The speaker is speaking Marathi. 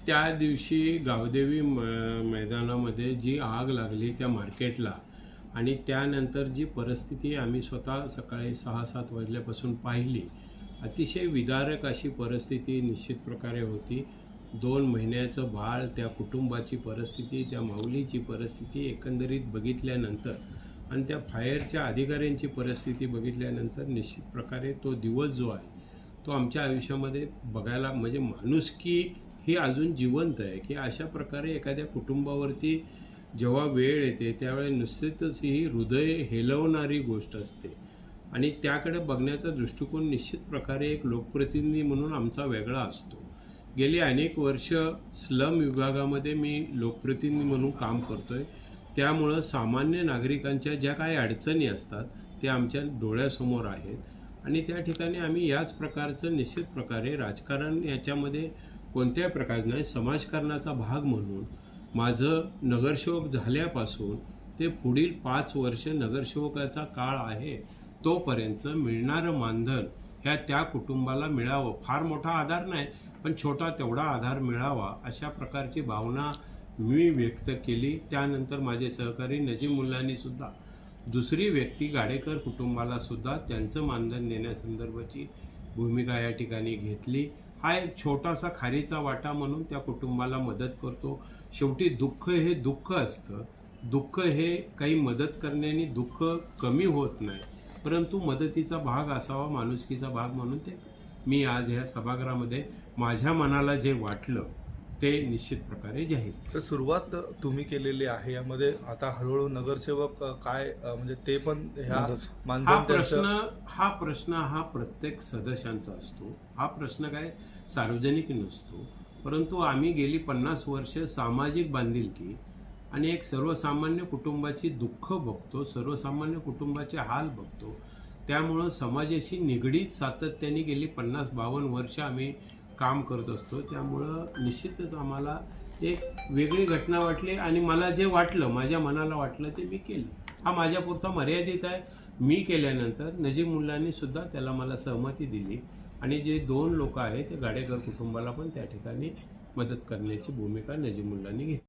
त्या दिवशी गावदेवी मैदानामध्ये जी आग लागली त्या मार्केटला आणि त्यानंतर जी परिस्थिती आम्ही स्वतः सकाळी 6-7 वाजल्यापासून पाहिली, अतिशय विदारक अशी परिस्थिती निश्चित प्रकारे होती. 2 महिन्याचं बाळ, त्या कुटुंबाची परिस्थिती, त्या माऊलीची परिस्थिती एकंदरीत बघितल्यानंतर आणि त्या फायरच्या अधिकाऱ्यांची परिस्थिती बघितल्यानंतर निश्चित प्रकारे तो दिवस जो आहे तो आमच्या आयुष्यामध्ये बघायला म्हणजे माणुसकी ही अजून जिवंत आहे की अशा प्रकारे एखाद्या कुटुंबावरती जेव्हा वेळ येते त्यावेळी निश्चितच ही हृदय हेलवणारी गोष्ट असते आणि त्याकडे बघण्याचा दृष्टिकोन निश्चित प्रकारे एक लोकप्रतिनिधी म्हणून आमचा वेगळा असतो. गेली अनेक वर्ष स्लम विभागामध्ये मी लोकप्रतिनिधी म्हणून काम करतोय, त्यामुळं सामान्य नागरिकांच्या ज्या काही अडचणी असतात ते आमच्या डोळ्यासमोर आहेत आणि त्या ठिकाणी आम्ही याच प्रकारचं निश्चित प्रकारे राजकारण याच्यामध्ये कोणत्याही प्रकारचं नाही, समाजकारणाचा भाग म्हणून माझं नगरसेवक झाल्यापासून ते पुढील 5 वर्ष नगरसेवकाचा काळ आहे तोपर्यंत मिळणारं मानधन ह्या त्या कुटुंबाला मिळावं, फार मोठा आधार नाही पण छोटा तेवढा आधार मिळावा अशा प्रकारची भावना मी व्यक्त केली. त्यानंतर माझे सहकारी नजीम मुल्लांनी सुद्धा दुसरी व्यक्ती गाडेकर कुटुंबाला सुद्धा त्यांचं मानधन देण्यासंदर्भाची भूमिका या ठिकाणी घेतली. हा एक छोटासा खारीचा वाटा म्हणून त्या कुटुंबाला मदत करतो. शेवटी दुःख हे दुःख असतं, दुःख हे काही मदत करण्याने दुःख कमी होत नाही, परंतु मदतीचा भाग असावा, माणुसकीचा भाग म्हणून ते मी आज ह्या सभागृहामध्ये माझ्या मनाला जे वाटलं ते निश्चित प्रकारे जाहीर. तर सुरुवात तुम्ही केलेली आहे, यामध्ये आता हळूहळू नगरसेवक काय म्हणजे ते पण ह्या हा प्रश्न हा प्रत्येक सदस्यांचा असतो. हा प्रश्न काय सार्वजनिक नसतो, परंतु आम्ही गेली 50 वर्ष सामाजिक बांधिलकी आणि एक सर्वसामान्य कुटुंबाची दुःख बघतो, सर्वसामान्य कुटुंबाचे हाल बघतो. त्यामुळं समाजाशी निगडीत सातत्याने गेली 50-52 वर्ष आम्ही काम करत असतो. त्यामुळं निश्चितच आम्हाला एक वेगळी घटना वाटली आणि मला जे वाटलं, माझ्या मनाला वाटलं ते मी केलं. हा माझ्यापुरता मर्यादित आहे. मी केल्यानंतर नजीम मुल्लांनी सुद्धा त्याला मला सहमती दिली आणि जे 2 लोक आहेत ते गाडेकर कुटुंबाला पण त्या ठिकाणी मदत करण्याची भूमिका नजीम मुल्लांनी घेतली.